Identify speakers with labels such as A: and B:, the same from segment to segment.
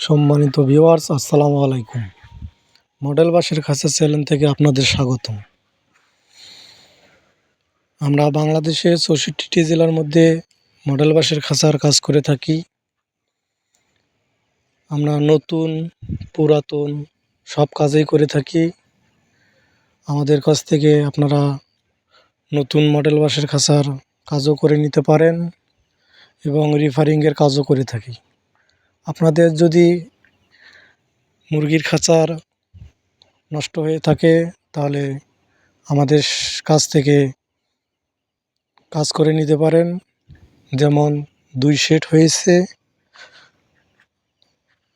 A: সম্মানিত ভিউয়ার্স, আসসালামু আলাইকুম। মডেল বাঁশের খাঁচা চ্যানেল থেকে আপনাদের স্বাগতম। আমরা বাংলাদেশের ৬৪টি জেলার মধ্যে মডেল বাঁশের খাঁচার কাজ করে থাকি। আমরা নতুন পুরাতন সব কাজেই করে থাকি। আমাদের কাছ থেকে আপনারা নতুন মডেল বাঁশের খাঁচার কাজও করে নিতে পারেন এবং রিফারিংয়ের কাজও করে থাকি। আপনাদের যদি মুরগির খাঁচার নষ্ট হয়ে থাকে তাহলে আমাদের কাছ থেকে কাজ করে নিতে পারেন। যেমন 2 সেট হয়েছে,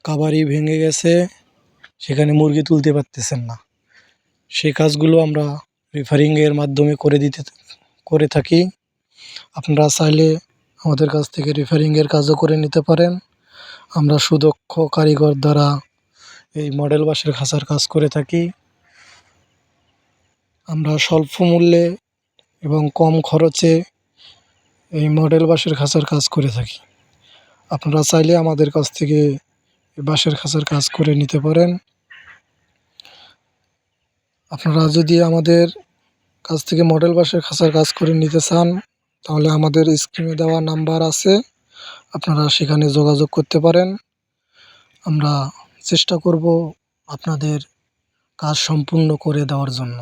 A: কাভারি ভেঙে গেছে, সেখানে মুরগি তুলতে পারতেছেন না, সেই কাজগুলো আমরা রিফারিংয়ের মাধ্যমে করে থাকি। আপনারা চাইলে আমাদের কাছ থেকে রিফারিংয়ের কাজও করে নিতে পারেন। আমরা সুদক্ষ কারিগর দ্বারা এই মডেল বাঁশের খাঁচার কাজ করে থাকি। আমরা স্বল্প মূল্যে এবং কম খরচে এই মডেল বাঁশের খাঁচার কাজ করে থাকি। আপনারা চাইলে আমাদের কাছ থেকে বাঁশের খাঁচার কাজ করে নিতে পারেন। আপনারা যদি আমাদের কাছ থেকে মডেল বাঁশের খাঁচার কাজ করে নিতে চান তাহলে আমাদের স্ক্রিনে দেওয়া নাম্বার আছে, আপনারা সেখানে যোগাযোগ করতে পারেন। আমরা চেষ্টা করব আপনাদের কাজ সম্পূর্ণ করে দেওয়ার জন্য।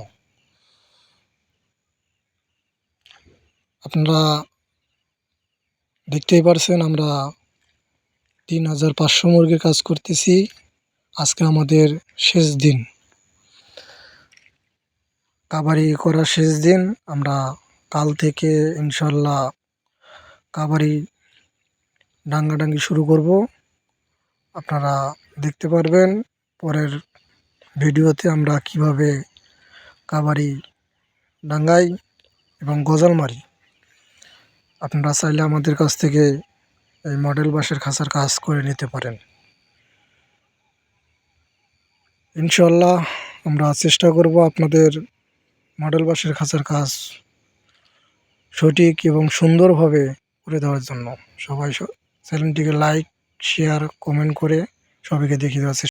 A: আপনারা দেখতেই পারছেন আমরা 3500 মুরগির কাজ করতেছি। আজকে আমাদের শেষ দিন, কাভারি করা শেষ দিন। আমরা কাল থেকে ইনশাল্লাহ কাভারি ডাঙ্গাডাঙ্গি শুরু করব। আপনারা দেখতে পারবেন পরের ভিডিওতে আমরা কিভাবে কাভারি ডাঙ্গাই এবং গজাল মারি। আপনারা চাইলে আমাদের কাছ থেকে এই মডেল বাঁশের খাঁচার কাজ করে নিতে পারেন। ইনশাল্লাহ আমরা চেষ্টা করব আপনাদের মডেল বাঁশের খাঁচার কাজ সঠিক এবং সুন্দরভাবে করে দেওয়ার জন্য। সবাই চ্যানেলটিকে লাইক, শেয়ার, কমেন্ট করে সবাইকে দেখিয়ে দেওয়ার চেষ্টা